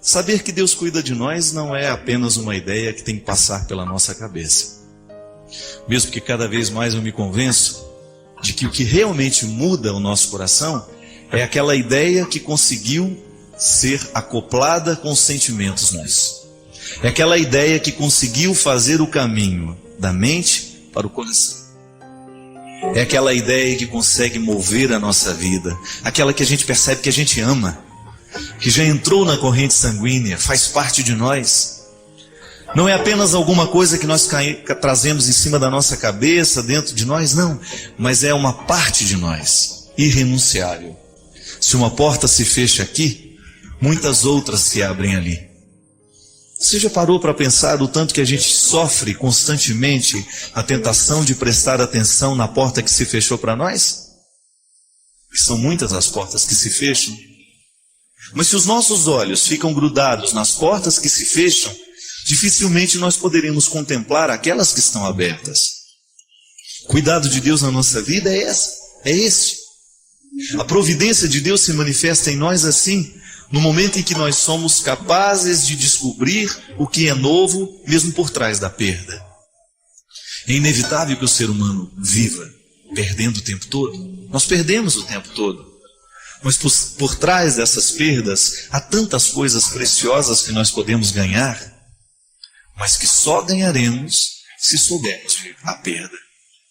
saber que Deus cuida de nós não é apenas uma ideia que tem que passar pela nossa cabeça. Mesmo que cada vez mais eu me convenço de que o que realmente muda o nosso coração é aquela ideia que conseguiu ser acoplada com os sentimentos nossos. É aquela ideia que conseguiu fazer o caminho da mente para o coração. É aquela ideia que consegue mover a nossa vida. Aquela que a gente percebe que a gente ama, que já entrou na corrente sanguínea, faz parte de nós. Não é apenas alguma coisa que nós trazemos em cima da nossa cabeça, dentro de nós, não. Mas é uma parte de nós, irrenunciável. Se uma porta se fecha aqui, muitas outras se abrem ali. Você já parou para pensar o tanto que a gente sofre constantemente a tentação de prestar atenção na porta que se fechou para nós? E são muitas as portas que se fecham. Mas se os nossos olhos ficam grudados nas portas que se fecham, dificilmente nós poderemos contemplar aquelas que estão abertas. O cuidado de Deus na nossa vida é esse. A providência de Deus se manifesta em nós assim, no momento em que nós somos capazes de descobrir o que é novo, mesmo por trás da perda. É inevitável que o ser humano viva perdendo o tempo todo. Nós perdemos o tempo todo. Mas por trás dessas perdas, há tantas coisas preciosas que nós podemos ganhar, mas que só ganharemos se soubermos viver a perda.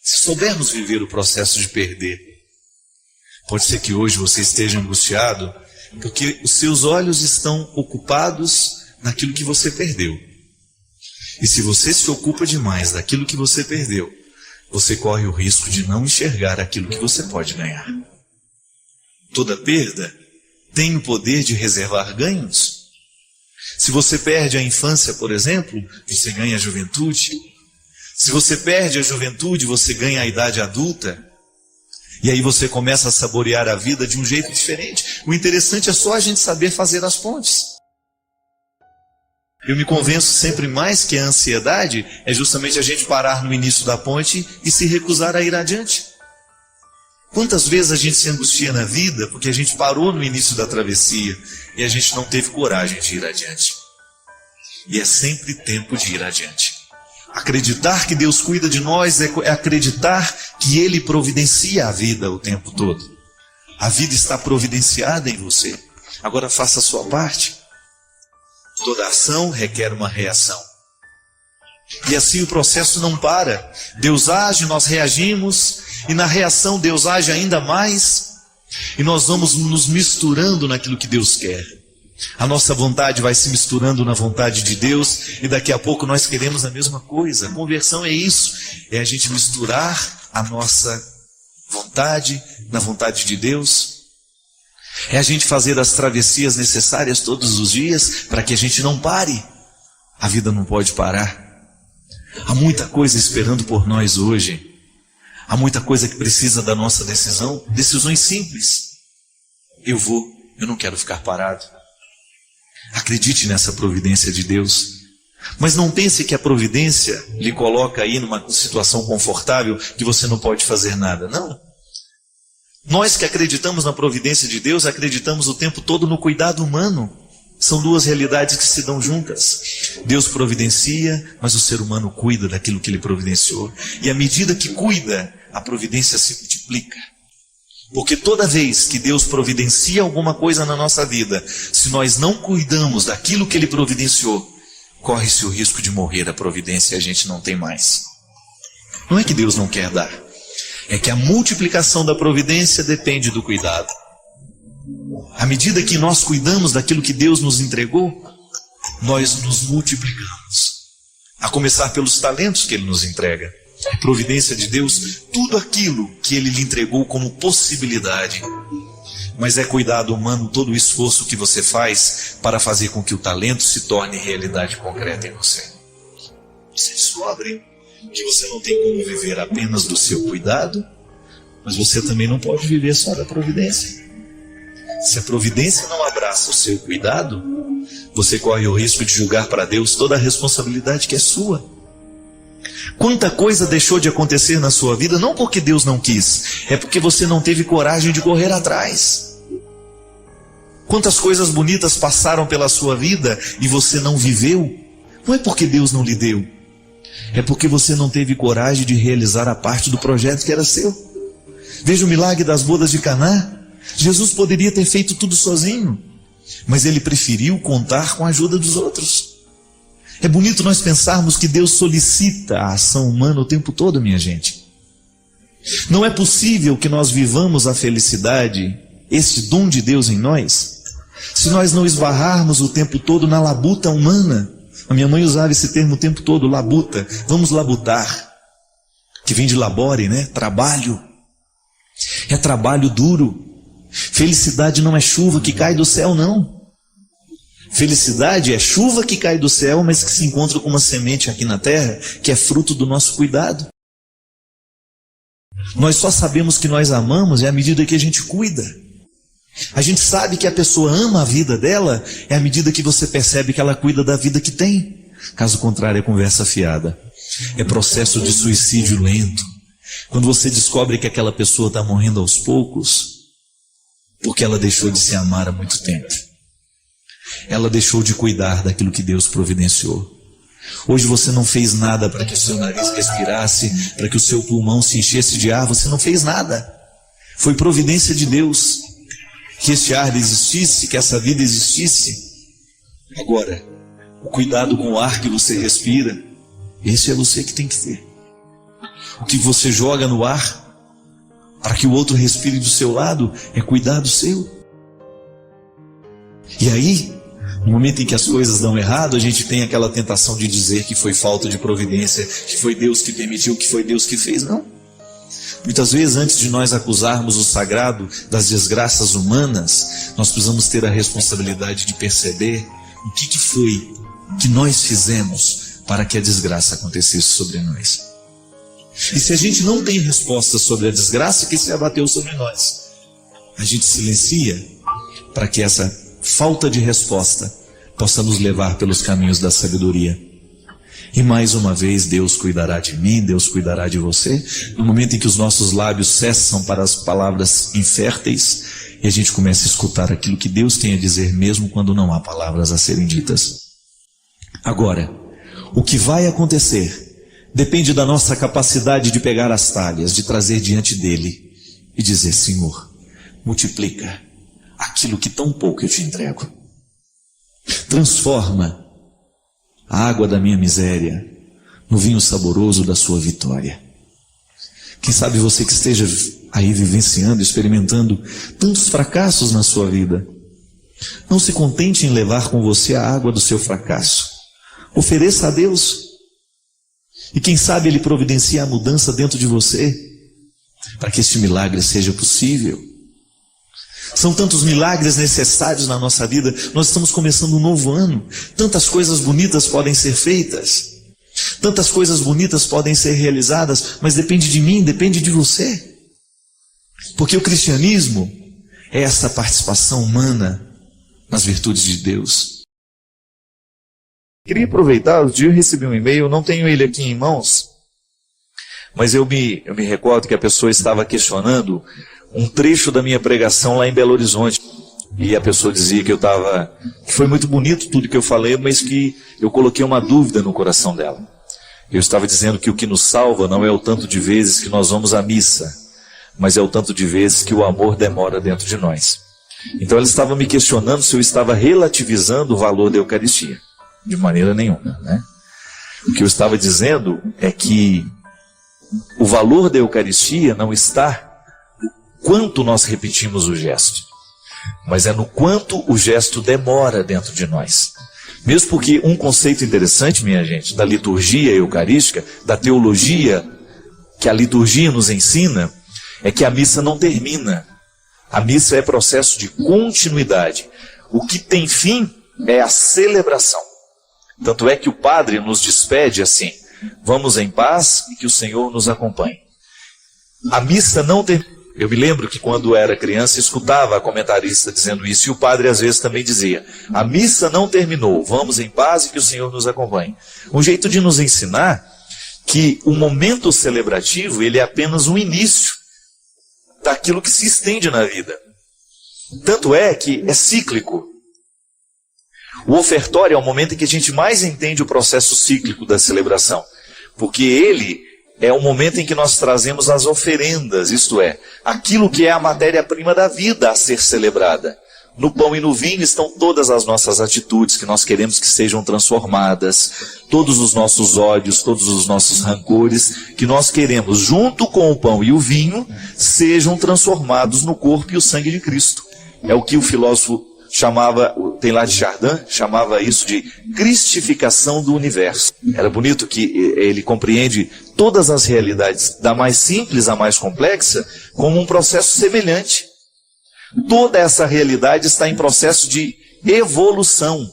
Se soubermos viver o processo de perder. Pode ser que hoje você esteja angustiado, porque os seus olhos estão ocupados naquilo que você perdeu. E se você se ocupa demais daquilo que você perdeu, você corre o risco de não enxergar aquilo que você pode ganhar. Toda perda tem o poder de reservar ganhos. Se você perde a infância, por exemplo, você ganha a juventude. Se você perde a juventude, você ganha a idade adulta. E aí você começa a saborear a vida de um jeito diferente. O interessante é só a gente saber fazer as pontes. Eu me convenço sempre mais que a ansiedade é justamente a gente parar no início da ponte e se recusar a ir adiante. Quantas vezes a gente se angustia na vida porque a gente parou no início da travessia e a gente não teve coragem de ir adiante. E é sempre tempo de ir adiante. Acreditar que Deus cuida de nós é acreditar que Ele providencia a vida o tempo todo. A vida está providenciada em você. Agora faça a sua parte. Toda ação requer uma reação. E assim o processo não para. Deus age, nós reagimos, e na reação Deus age ainda mais, e nós vamos nos misturando naquilo que Deus quer. A nossa vontade vai se misturando na vontade de Deus, e daqui a pouco nós queremos a mesma coisa. A conversão é isso, é a gente misturar a nossa vontade na vontade de Deus. É a gente fazer as travessias necessárias todos os dias, para que a gente não pare. A vida não pode parar. Há muita coisa esperando por nós hoje. Há muita coisa que precisa da nossa decisão. Decisões simples. Eu não quero ficar parado. Acredite nessa providência de Deus. Mas não pense que a providência lhe coloca aí numa situação confortável que você não pode fazer nada. Não. Nós que acreditamos na providência de Deus, acreditamos o tempo todo no cuidado humano. São duas realidades que se dão juntas. Deus providencia, mas o ser humano cuida daquilo que Ele providenciou. E à medida que cuida, a providência se multiplica. Porque toda vez que Deus providencia alguma coisa na nossa vida, se nós não cuidamos daquilo que Ele providenciou, corre-se o risco de morrer a providência e a gente não tem mais. Não é que Deus não quer dar, é que a multiplicação da providência depende do cuidado. À medida que nós cuidamos daquilo que Deus nos entregou, nós nos multiplicamos. A começar pelos talentos que Ele nos entrega. A providência de Deus, tudo aquilo que Ele lhe entregou como possibilidade. Mas é cuidado humano todo o esforço que você faz para fazer com que o talento se torne realidade concreta em você. Você descobre que você não tem como viver apenas do seu cuidado, mas você também não pode viver só da providência. Se a providência não abraça o seu cuidado, você corre o risco de julgar para Deus toda a responsabilidade que é sua. Quanta coisa deixou de acontecer na sua vida, não porque Deus não quis, é porque você não teve coragem de correr atrás. Quantas coisas bonitas passaram pela sua vida e você não viveu? Não é porque Deus não lhe deu, é porque você não teve coragem de realizar a parte do projeto que era seu. Veja o milagre das bodas de Caná. Jesus poderia ter feito tudo sozinho, mas ele preferiu contar com a ajuda dos outros. É bonito nós pensarmos que Deus solicita a ação humana o tempo todo, minha gente. Não é possível que nós vivamos a felicidade, este dom de Deus em nós, se nós não esbarrarmos o tempo todo na labuta humana. A minha mãe usava esse termo o tempo todo, labuta. Vamos labutar, que vem de labore, né? Trabalho. É trabalho duro. Felicidade não é chuva que cai do céu, não. Felicidade é chuva que cai do céu, mas que se encontra com uma semente aqui na terra, que é fruto do nosso cuidado. Nós só sabemos que nós amamos à medida que a gente cuida. A gente sabe que a pessoa ama a vida dela é à medida que você percebe que ela cuida da vida que tem. Caso contrário, é conversa fiada. É processo de suicídio lento. Quando você descobre que aquela pessoa está morrendo aos poucos, porque ela deixou de se amar há muito tempo. Ela deixou de cuidar daquilo que Deus providenciou. Hoje você não fez nada para que o seu nariz respirasse, para que o seu pulmão se enchesse de ar. Você não fez nada. Foi providência de Deus que esse ar existisse, que essa vida existisse. Agora, o cuidado com o ar que você respira, esse é você que tem que ter. O que você joga no ar para que o outro respire do seu lado é cuidado seu. E aí, no momento em que as coisas dão errado, a gente tem aquela tentação de dizer que foi falta de providência, que foi Deus que permitiu, que foi Deus que fez. Não. Muitas vezes, antes de nós acusarmos o sagrado das desgraças humanas, nós precisamos ter a responsabilidade de perceber o que foi que nós fizemos para que a desgraça acontecesse sobre nós. E se a gente não tem resposta sobre a desgraça que se abateu sobre nós, a gente silencia para que essa falta de resposta possa nos levar pelos caminhos da sabedoria. E mais uma vez, Deus cuidará de mim, Deus cuidará de você, no momento em que os nossos lábios cessam para as palavras inférteis e a gente começa a escutar aquilo que Deus tem a dizer, mesmo quando não há palavras a serem ditas. Agora, o que vai acontecer depende da nossa capacidade de pegar as talhas, de trazer diante dele e dizer: Senhor, multiplica aquilo que tão pouco eu te entrego. Transforma a água da minha miséria no vinho saboroso da sua vitória. Quem sabe você que esteja aí vivenciando, experimentando tantos fracassos na sua vida, não se contente em levar com você a água do seu fracasso. Ofereça a Deus. E quem sabe Ele providencia a mudança dentro de você, para que este milagre seja possível. São tantos milagres necessários na nossa vida. Nós estamos começando um novo ano. Tantas coisas bonitas podem ser feitas. Tantas coisas bonitas podem ser realizadas. Mas depende de mim, depende de você. Porque o cristianismo é essa participação humana nas virtudes de Deus. Queria aproveitar, outro dia eu recebi um e-mail, eu não tenho ele aqui em mãos, mas eu me recordo que a pessoa estava questionando um trecho da minha pregação lá em Belo Horizonte. E a pessoa dizia que que foi muito bonito tudo que eu falei, mas que eu coloquei uma dúvida no coração dela. Eu estava dizendo que o que nos salva não é o tanto de vezes que nós vamos à missa, mas é o tanto de vezes que o amor demora dentro de nós. Então ela estava me questionando se eu estava relativizando o valor da Eucaristia. De maneira nenhuma, né? O que eu estava dizendo é que o valor da Eucaristia não está no quanto nós repetimos o gesto, mas é no quanto o gesto demora dentro de nós. Mesmo porque um conceito interessante, minha gente, da liturgia eucarística, da teologia que a liturgia nos ensina, é que a missa não termina. A missa é processo de continuidade. O que tem fim é a celebração. Tanto é que o padre nos despede assim: vamos em paz e que o Senhor nos acompanhe. A missa não termina. Eu me lembro que quando era criança escutava a comentarista dizendo isso, e o padre às vezes também dizia: a missa não terminou, vamos em paz e que o Senhor nos acompanhe. Um jeito de nos ensinar que o momento celebrativo ele é apenas um início daquilo que se estende na vida. Tanto é que é cíclico. O ofertório é o momento em que a gente mais entende o processo cíclico da celebração, porque ele é o momento em que nós trazemos as oferendas, isto é, aquilo que é a matéria-prima da vida a ser celebrada. No pão e no vinho estão todas as nossas atitudes que nós queremos que sejam transformadas, todos os nossos ódios, todos os nossos rancores, que nós queremos, junto com o pão e o vinho, sejam transformados no corpo e o sangue de Cristo. É o que o filósofo chamava, Teilhard de Chardin, chamava isso de cristificação do universo. Era bonito que ele compreende todas as realidades, da mais simples à mais complexa, como um processo semelhante. Toda essa realidade está em processo de evolução.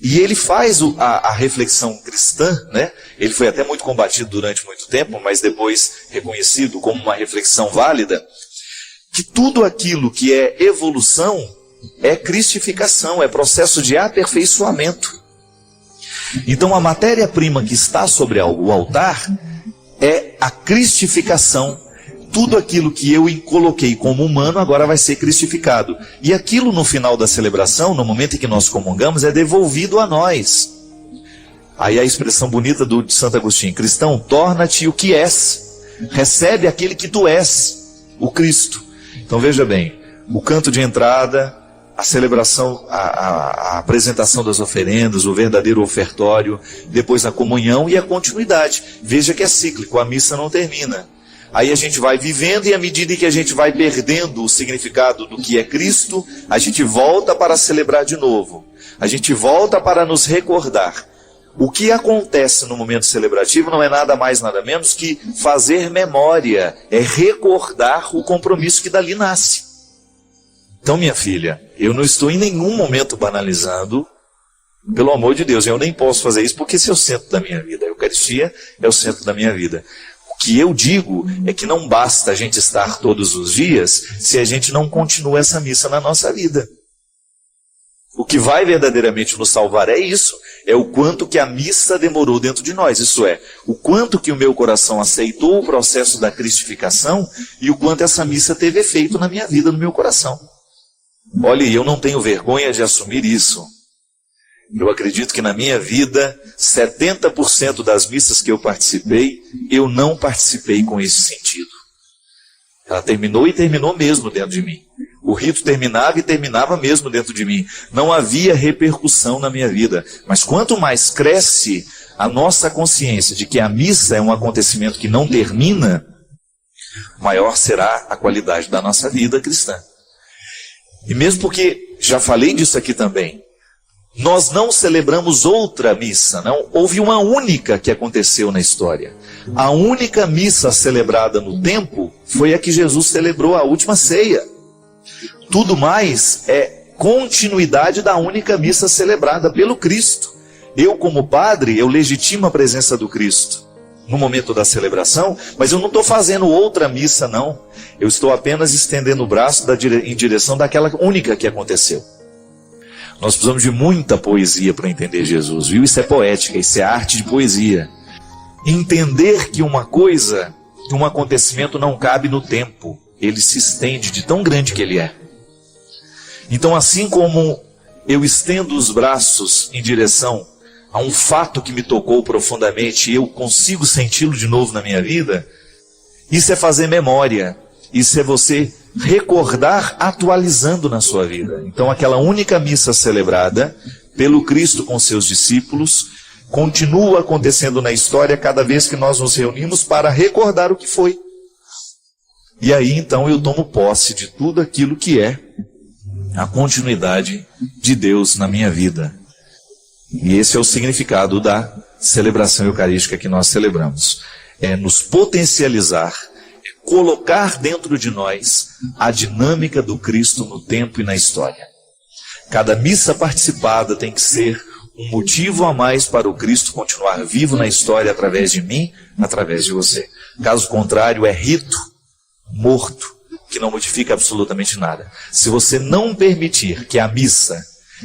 E ele faz a reflexão cristã, né? Ele foi até muito combatido durante muito tempo, mas depois reconhecido como uma reflexão válida, que tudo aquilo que é evolução é cristificação, é processo de aperfeiçoamento. Então a matéria-prima que está sobre o altar é a cristificação. Tudo aquilo que eu coloquei como humano agora vai ser cristificado. E aquilo no final da celebração, no momento em que nós comungamos, é devolvido a nós. Aí a expressão bonita de Santo Agostinho: cristão, torna-te o que és. Recebe aquele que tu és, o Cristo. Então veja bem, o canto de entrada, a celebração, a apresentação das oferendas, o verdadeiro ofertório, depois a comunhão e a continuidade. Veja que é cíclico, a missa não termina. Aí a gente vai vivendo e à medida que a gente vai perdendo o significado do que é Cristo, a gente volta para celebrar de novo. A gente volta para nos recordar. O que acontece no momento celebrativo não é nada mais, nada menos que fazer memória, é recordar o compromisso que dali nasce. Então, minha filha, eu não estou em nenhum momento banalizando, pelo amor de Deus, eu nem posso fazer isso porque esse é o centro da minha vida. A Eucaristia é o centro da minha vida. O que eu digo é que não basta a gente estar todos os dias se a gente não continua essa missa na nossa vida. O que vai verdadeiramente nos salvar é isso, é o quanto que a missa demorou dentro de nós, isso é, o quanto que o meu coração aceitou o processo da cristificação e o quanto essa missa teve efeito na minha vida, no meu coração. Olha, eu não tenho vergonha de assumir isso. Eu acredito que na minha vida, 70% das missas que eu participei, eu não participei com esse sentido. Ela terminou e terminou mesmo dentro de mim. O rito terminava e terminava mesmo dentro de mim. Não havia repercussão na minha vida. Mas quanto mais cresce a nossa consciência de que a missa é um acontecimento que não termina, maior será a qualidade da nossa vida cristã. E mesmo porque, já falei disso aqui também, nós não celebramos outra missa, não. Houve uma única que aconteceu na história. A única missa celebrada no tempo foi a que Jesus celebrou, a última ceia. Tudo mais é continuidade da única missa celebrada pelo Cristo. Eu, como padre, eu legitimo a presença do Cristo no momento da celebração, mas eu não estou fazendo outra missa, não. Eu estou apenas estendendo o braço em direção daquela única que aconteceu. Nós precisamos de muita poesia para entender Jesus, viu? Isso é poética, isso é arte de poesia. Entender que uma coisa, que um acontecimento não cabe no tempo, ele se estende de tão grande que ele é. Então, assim como eu estendo os braços em direção a um fato que me tocou profundamente e eu consigo senti-lo de novo na minha vida, isso é fazer memória, isso é você recordar atualizando na sua vida. Então aquela única missa celebrada pelo Cristo com seus discípulos continua acontecendo na história cada vez que nós nos reunimos para recordar o que foi. E aí então eu tomo posse de tudo aquilo que é a continuidade de Deus na minha vida. E esse é o significado da celebração eucarística que nós celebramos. É nos potencializar, colocar dentro de nós a dinâmica do Cristo no tempo e na história. Cada missa participada tem que ser um motivo a mais para o Cristo continuar vivo na história através de mim, através de você. Caso contrário, é rito morto, que não modifica absolutamente nada. Se você não permitir que a missa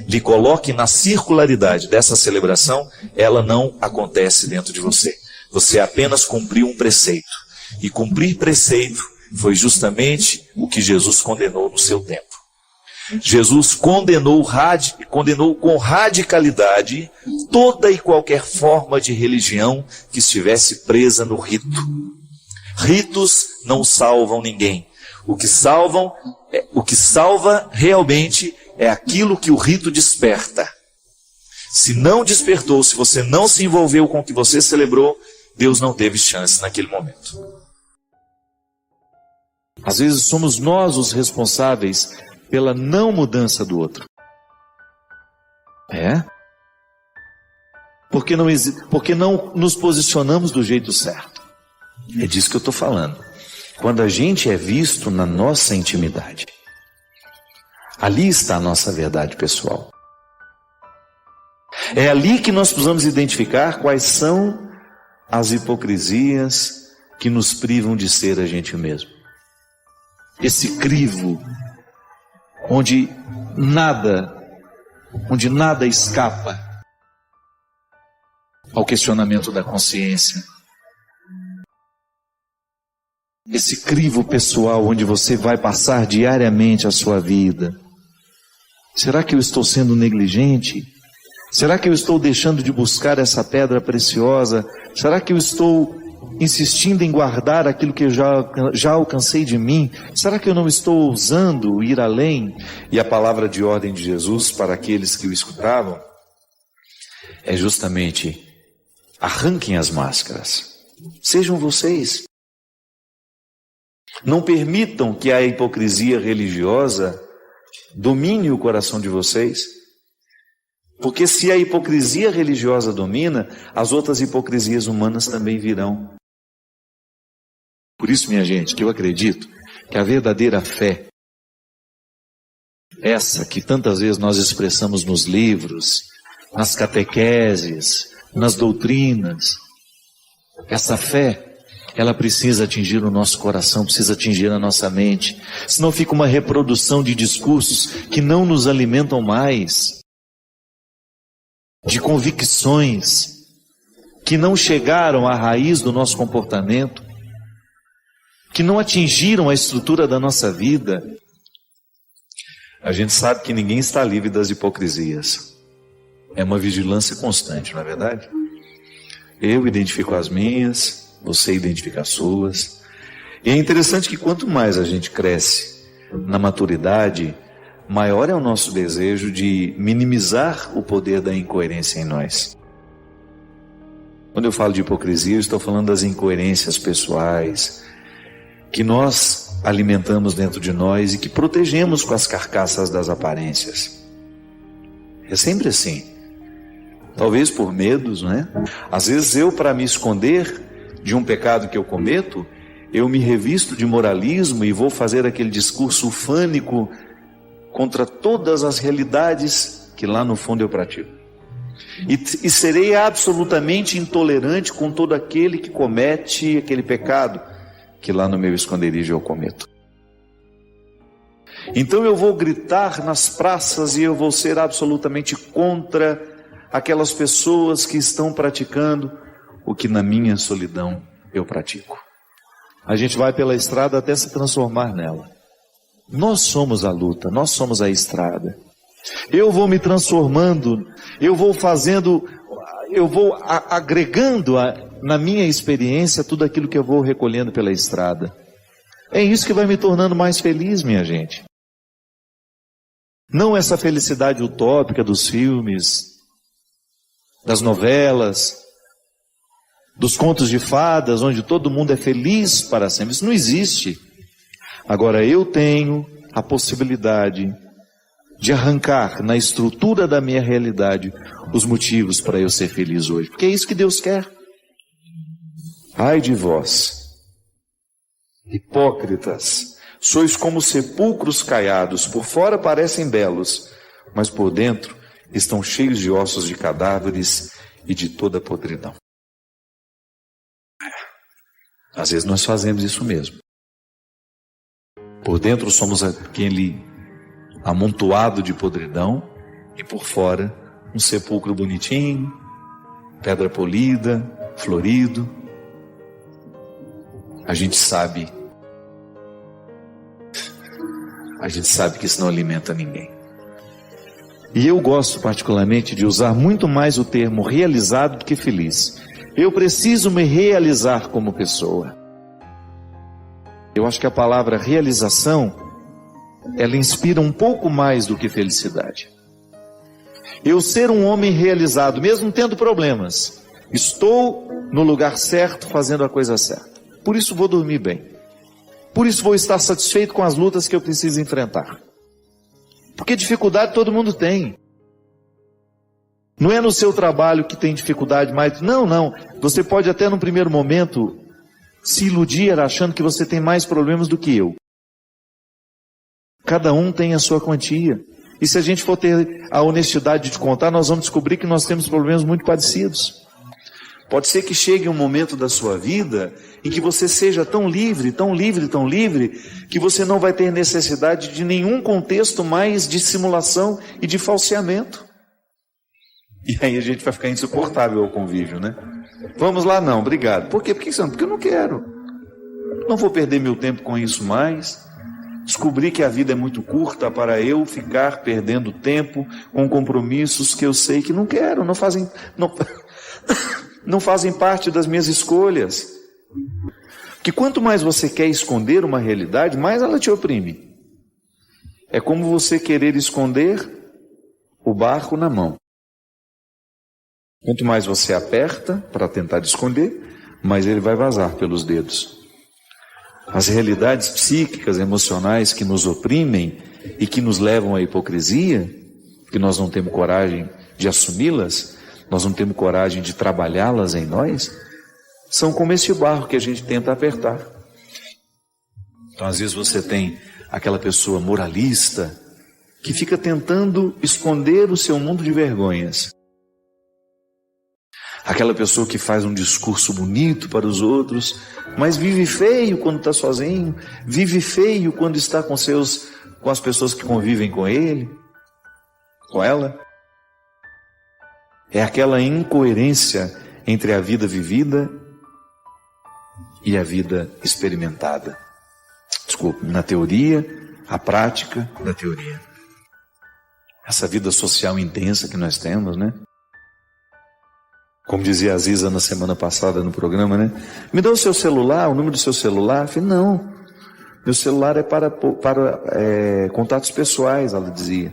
lhe coloque na circularidade dessa celebração, ela não acontece dentro de você. Você apenas cumpriu um preceito. E cumprir preceito foi justamente o que Jesus condenou no seu tempo. Jesus condenou com radicalidade toda e qualquer forma de religião que estivesse presa no rito. Ritos não salvam ninguém. O que salva realmente é aquilo que o rito desperta. Se não despertou, se você não se envolveu com o que você celebrou, Deus não teve chance naquele momento. Às vezes somos nós os responsáveis pela não mudança do outro. Porque não nos posicionamos do jeito certo. É disso que eu estou falando. Quando a gente é visto na nossa intimidade, ali está a nossa verdade pessoal. É ali que nós precisamos identificar quais são as hipocrisias que nos privam de ser a gente mesmo. Esse crivo onde nada escapa ao questionamento da consciência. Esse crivo pessoal onde você vai passar diariamente a sua vida. Será que eu estou sendo negligente? Será que eu estou deixando de buscar essa pedra preciosa? Será que eu estou insistindo em guardar aquilo que eu já alcancei de mim? Será que eu não estou ousando ir além? E a palavra de ordem de Jesus para aqueles que o escutavam é justamente: arranquem as máscaras. Sejam vocês. Não permitam que a hipocrisia religiosa domine o coração de vocês. Porque se a hipocrisia religiosa domina, as outras hipocrisias humanas também virão. Por isso, minha gente, que eu acredito que a verdadeira fé, essa que tantas vezes nós expressamos nos livros, nas catequeses, nas doutrinas, essa fé, ela precisa atingir o nosso coração, precisa atingir a nossa mente. Senão fica uma reprodução de discursos que não nos alimentam mais, de convicções que não chegaram à raiz do nosso comportamento, que não atingiram a estrutura da nossa vida. A gente sabe que ninguém está livre das hipocrisias. É uma vigilância constante, não é verdade? Eu identifico as minhas, você identifica as suas. E é interessante que quanto mais a gente cresce na maturidade, maior é o nosso desejo de minimizar o poder da incoerência em nós. Quando eu falo de hipocrisia, eu estou falando das incoerências pessoais que nós alimentamos dentro de nós e que protegemos com as carcaças das aparências. É sempre assim. Talvez por medos, não é? Às vezes eu, para me esconder de um pecado que eu cometo, eu me revisto de moralismo e vou fazer aquele discurso ufânico contra todas as realidades que lá no fundo eu pratico. E serei absolutamente intolerante com todo aquele que comete aquele pecado que lá no meu esconderijo eu cometo. Então eu vou gritar nas praças e eu vou ser absolutamente contra aquelas pessoas que estão praticando o que na minha solidão eu pratico. A gente vai pela estrada até se transformar nela. Nós somos a luta, nós somos a estrada. Eu vou me transformando, eu vou agregando na minha experiência tudo aquilo que eu vou recolhendo pela estrada. É isso que vai me tornando mais feliz, minha gente. Não essa felicidade utópica dos filmes, das novelas, dos contos de fadas, onde todo mundo é feliz para sempre. Isso não existe. Agora eu tenho a possibilidade de arrancar na estrutura da minha realidade os motivos para eu ser feliz hoje. Porque é isso que Deus quer. Ai de vós, hipócritas, sois como sepulcros caiados, por fora parecem belos, mas por dentro estão cheios de ossos de cadáveres e de toda podridão. Às vezes nós fazemos isso mesmo. Por dentro somos aquele amontoado de podridão e por fora um sepulcro bonitinho, pedra polida, florido. A gente sabe a gente sabe que isso não alimenta ninguém. E eu gosto particularmente de usar muito mais o termo realizado do que feliz. Eu preciso me realizar como pessoa. Eu acho que a palavra realização, ela inspira um pouco mais do que felicidade. Eu ser um homem realizado, mesmo tendo problemas, estou no lugar certo, fazendo a coisa certa. Por isso vou dormir bem. Por isso vou estar satisfeito com as lutas que eu preciso enfrentar. Porque dificuldade todo mundo tem. Não é no seu trabalho que tem dificuldade, mas não. Você pode até no primeiro momento se iludir achando que você tem mais problemas do que eu. Cada um tem a sua quantia. E se a gente for ter a honestidade de contar, nós vamos descobrir que nós temos problemas muito parecidos. Pode ser que chegue um momento da sua vida em que você seja tão livre, que você não vai ter necessidade de nenhum contexto mais de simulação e de falseamento. E aí a gente vai ficar insuportável ao convívio, né? Vamos lá, não, obrigado. Por quê? Porque eu não quero. Não vou perder meu tempo com isso mais. Descobri que a vida é muito curta para eu ficar perdendo tempo com compromissos que eu sei que não quero, não fazem parte das minhas escolhas. Que quanto mais você quer esconder uma realidade, mais ela te oprime. É como você querer esconder o barco na mão. Quanto mais você aperta para tentar esconder, mais ele vai vazar pelos dedos. As realidades psíquicas, emocionais que nos oprimem e que nos levam à hipocrisia, que nós não temos coragem de assumi-las, nós não temos coragem de trabalhá-las em nós, são como esse barro que a gente tenta apertar. Então, às vezes você tem aquela pessoa moralista que fica tentando esconder o seu mundo de vergonhas. Aquela pessoa que faz um discurso bonito para os outros, mas vive feio quando está sozinho, vive feio quando está com as pessoas que convivem com ele, com ela. É aquela incoerência entre a vida vivida e a vida experimentada. Desculpe, na teoria, a prática da teoria. Essa vida social intensa que nós temos, né? Como dizia a Aziza na semana passada no programa, né? Me dá o seu celular, o número do seu celular. Eu falei, não, meu celular é para contatos pessoais, ela dizia.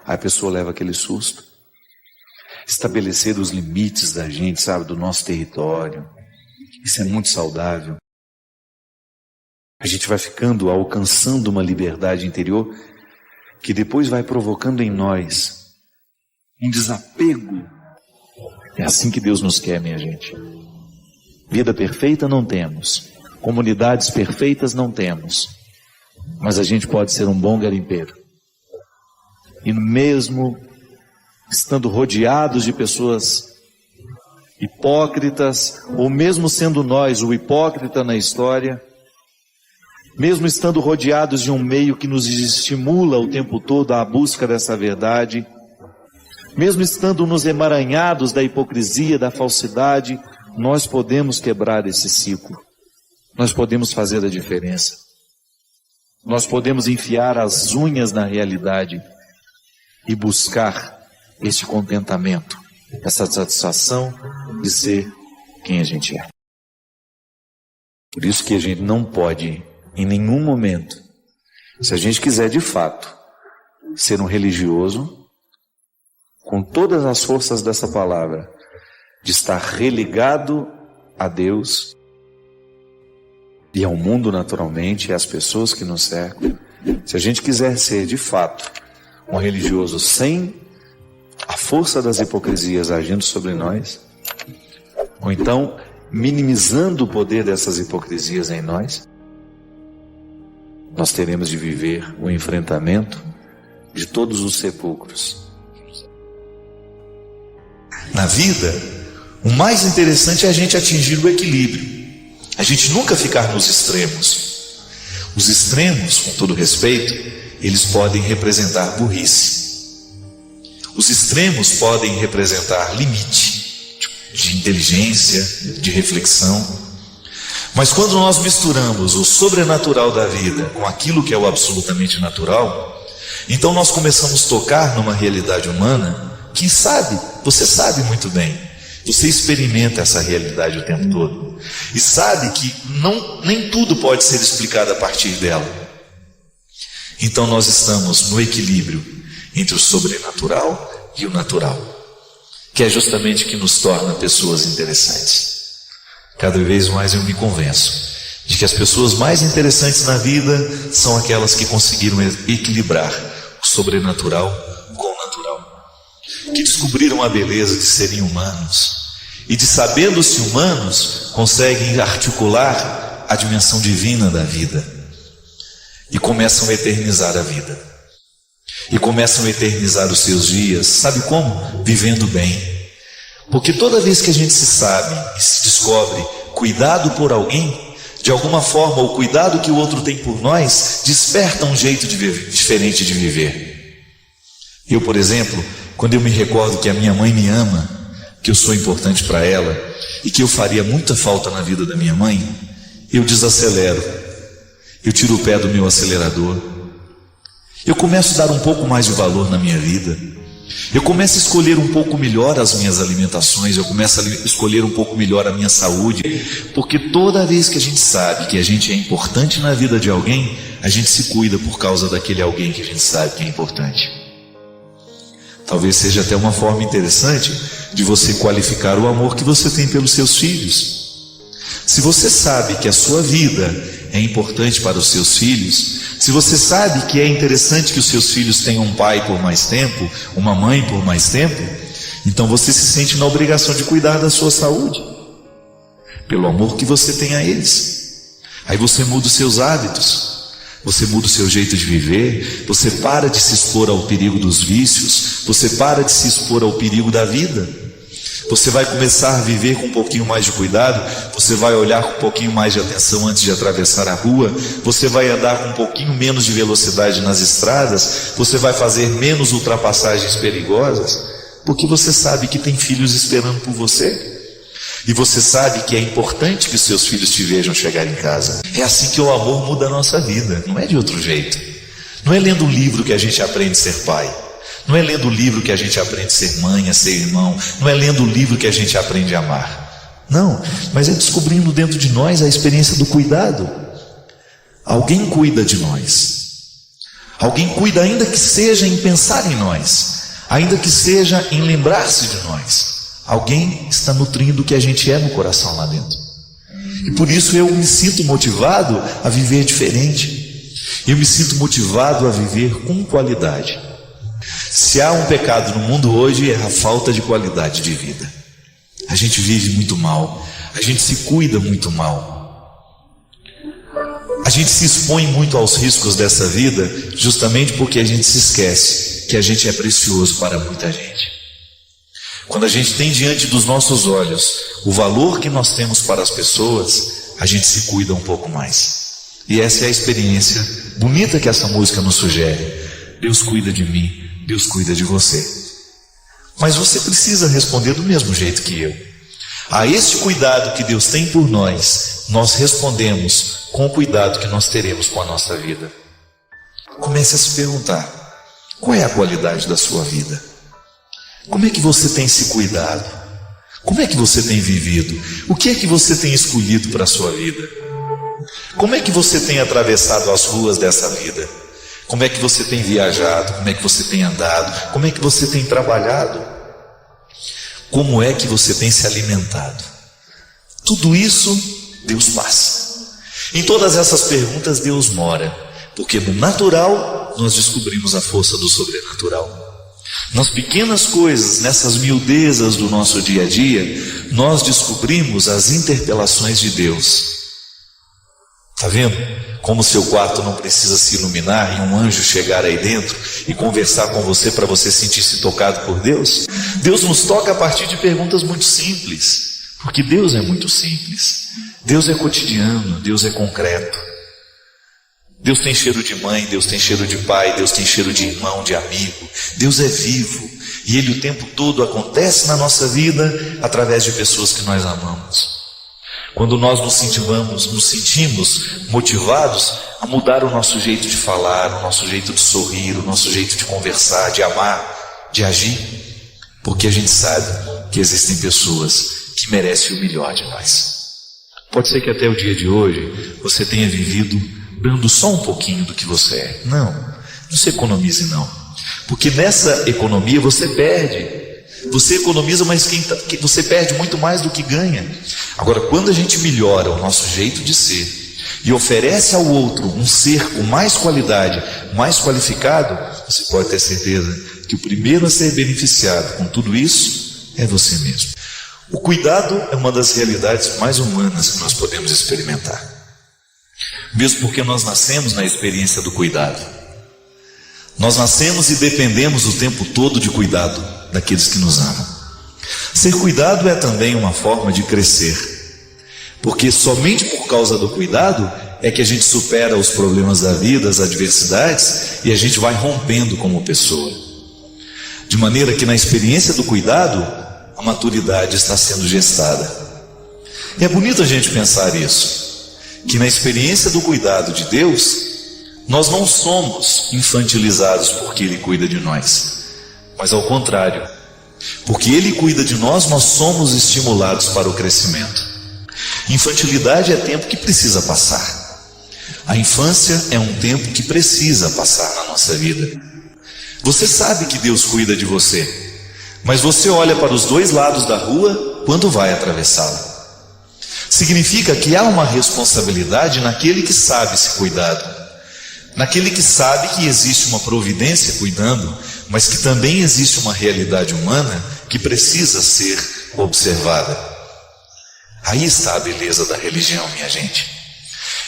Aí a pessoa leva aquele susto. Estabelecer os limites da gente, sabe, do nosso território. Isso é muito saudável. A gente vai alcançando uma liberdade interior que depois vai provocando em nós um desapego. É assim que Deus nos quer, minha gente. Vida perfeita não temos. Comunidades perfeitas não temos. Mas a gente pode ser um bom garimpeiro. E mesmo estando rodeados de pessoas hipócritas, ou mesmo sendo nós o hipócrita na história, mesmo estando rodeados de um meio que nos estimula o tempo todo à busca dessa verdade, mesmo estando nos emaranhados da hipocrisia, da falsidade, nós podemos quebrar esse ciclo. Nós podemos fazer a diferença. Nós podemos enfiar as unhas na realidade e buscar este contentamento, essa satisfação de ser quem a gente é. Por isso que a gente não pode, em nenhum momento, se a gente quiser de fato ser um religioso, com todas as forças dessa palavra, de estar religado a Deus e ao mundo naturalmente, e às pessoas que nos cercam, se a gente quiser ser de fato um religioso sem a força das hipocrisias agindo sobre nós, ou então minimizando o poder dessas hipocrisias em nós, nós teremos de viver o enfrentamento de todos os sepulcros. Na vida, o mais interessante é a gente atingir o equilíbrio. A gente nunca ficar nos extremos. Os extremos, com todo respeito, eles podem representar burrice. Os extremos podem representar limite de inteligência, de reflexão. Mas quando nós misturamos o sobrenatural da vida com aquilo que é o absolutamente natural, então nós começamos a tocar numa realidade humana que você sabe muito bem, você experimenta essa realidade o tempo todo e sabe que nem tudo pode ser explicado a partir dela. Então nós estamos no equilíbrio entre o sobrenatural e o natural, que é justamente o que nos torna pessoas interessantes. Cada vez mais eu me convenço de que as pessoas mais interessantes na vida são aquelas que conseguiram equilibrar o sobrenatural com o natural, que descobriram a beleza de serem humanos e de, sabendo-se humanos, conseguem articular a dimensão divina da vida e começam a eternizar a vida e começam a eternizar os seus dias. Sabe como? Vivendo bem. Porque toda vez que a gente se sabe e se descobre cuidado por alguém, de alguma forma o cuidado que o outro tem por nós desperta um jeito diferente de viver. Eu, por exemplo, quando eu me recordo que a minha mãe me ama, que eu sou importante para ela e que eu faria muita falta na vida da minha mãe, eu desacelero, eu tiro o pé do meu acelerador, eu começo a dar um pouco mais de valor na minha vida. Eu começo a escolher um pouco melhor as minhas alimentações, eu começo a escolher um pouco melhor a minha saúde, porque toda vez que a gente sabe que a gente é importante na vida de alguém, a gente se cuida por causa daquele alguém que a gente sabe que é importante. Talvez seja até uma forma interessante de você qualificar o amor que você tem pelos seus filhos. Se você sabe que a sua vida é importante para os seus filhos, se você sabe que é interessante que os seus filhos tenham um pai por mais tempo, uma mãe por mais tempo, então você se sente na obrigação de cuidar da sua saúde, pelo amor que você tem a eles. Aí você muda os seus hábitos, você muda o seu jeito de viver, você para de se expor ao perigo dos vícios, você para de se expor ao perigo da vida. Você vai começar a viver com um pouquinho mais de cuidado, você vai olhar com um pouquinho mais de atenção antes de atravessar a rua, você vai andar com um pouquinho menos de velocidade nas estradas, você vai fazer menos ultrapassagens perigosas, porque você sabe que tem filhos esperando por você. E você sabe que é importante que os seus filhos te vejam chegar em casa. É assim que o amor muda a nossa vida, não é de outro jeito. Não é lendo um livro que a gente aprende a ser pai. Não é lendo o livro que a gente aprende a ser mãe, a ser irmão. Não é lendo o livro que a gente aprende a amar. Não, mas é descobrindo dentro de nós a experiência do cuidado. Alguém cuida de nós. Alguém cuida, ainda que seja em pensar em nós, ainda que seja em lembrar-se de nós. Alguém está nutrindo o que a gente é no coração lá dentro. E por isso eu me sinto motivado a viver diferente. Eu me sinto motivado a viver com qualidade. Se há um pecado no mundo hoje, é a falta de qualidade de vida. A gente vive muito mal, a gente se cuida muito mal, a gente se expõe muito aos riscos dessa vida, justamente porque a gente se esquece que a gente é precioso para muita gente. Quando a gente tem diante dos nossos olhos o valor que nós temos para as pessoas, a gente se cuida um pouco mais. E essa é a experiência bonita que essa música nos sugere. Deus cuida de mim, Deus cuida de você. Mas você precisa responder do mesmo jeito que eu. A este cuidado que Deus tem por nós, nós respondemos com o cuidado que nós teremos com a nossa vida. Comece a se perguntar: qual é a qualidade da sua vida? Como é que você tem se cuidado? Como é que você tem vivido? O que é que você tem escolhido para a sua vida? Como é que você tem atravessado as ruas dessa vida? Como é que você tem viajado? Como é que você tem andado? Como é que você tem trabalhado? Como é que você tem se alimentado? Tudo isso Deus passa. Em todas essas perguntas Deus mora, porque no natural nós descobrimos a força do sobrenatural. Nas pequenas coisas, nessas miudezas do nosso dia a dia, nós descobrimos as interpelações de Deus. Está vendo? Como o seu quarto não precisa se iluminar e um anjo chegar aí dentro e conversar com você para você sentir-se tocado por Deus. Deus nos toca a partir de perguntas muito simples, porque Deus é muito simples. Deus é cotidiano, Deus é concreto. Deus tem cheiro de mãe, Deus tem cheiro de pai, Deus tem cheiro de irmão, de amigo. Deus é vivo e Ele o tempo todo acontece na nossa vida através de pessoas que nós amamos. Quando nós nos sentimos motivados a mudar o nosso jeito de falar, o nosso jeito de sorrir, o nosso jeito de conversar, de amar, de agir, porque a gente sabe que existem pessoas que merecem o melhor de nós. Pode ser que até o dia de hoje você tenha vivido dando só um pouquinho do que você é. Não se economize não, porque nessa economia você perde. Você economiza, mas você perde muito mais do que ganha. Agora, quando a gente melhora o nosso jeito de ser e oferece ao outro um ser com mais qualidade, mais qualificado, você pode ter certeza que o primeiro a ser beneficiado com tudo isso é você mesmo. O cuidado é uma das realidades mais humanas que nós podemos experimentar, mesmo porque nós nascemos na experiência do cuidado. Nós nascemos e dependemos o tempo todo de cuidado daqueles que nos amam. Ser cuidado é também uma forma de crescer, porque somente por causa do cuidado é que a gente supera os problemas da vida, as adversidades, e a gente vai rompendo como pessoa. De maneira que na experiência do cuidado, a maturidade está sendo gestada. E é bonito a gente pensar isso, que na experiência do cuidado de Deus, nós não somos infantilizados porque Ele cuida de nós, mas ao contrário, porque Ele cuida de nós, nós somos estimulados para o crescimento. Infantilidade é tempo que precisa passar. A infância é um tempo que precisa passar na nossa vida. Você sabe que Deus cuida de você, mas você olha para os dois lados da rua quando vai atravessá-la. Significa que há uma responsabilidade naquele que sabe se cuidar, naquele que sabe que existe uma providência cuidando, mas que também existe uma realidade humana que precisa ser observada. Aí está a beleza da religião, minha gente,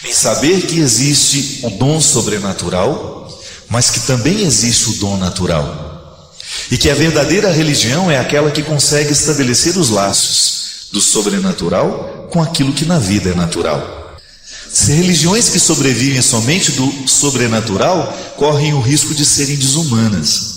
em saber que existe o dom sobrenatural, mas que também existe o dom natural, e que a verdadeira religião é aquela que consegue estabelecer os laços do sobrenatural com aquilo que na vida é natural. Se religiões que sobrevivem somente do sobrenatural correm o risco de serem desumanas.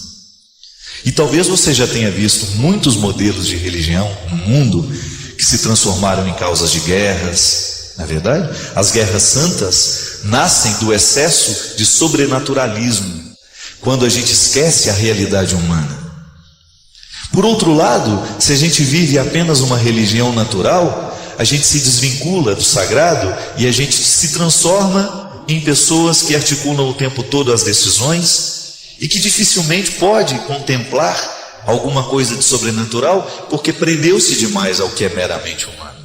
E talvez você já tenha visto muitos modelos de religião no mundo que se transformaram em causas de guerras. Na verdade, as guerras santas nascem do excesso de sobrenaturalismo, quando a gente esquece a realidade humana. Por outro lado, se a gente vive apenas uma religião natural, a gente se desvincula do sagrado e a gente se transforma em pessoas que articulam o tempo todo as decisões e que dificilmente pode contemplar alguma coisa de sobrenatural porque prendeu-se demais ao que é meramente humano.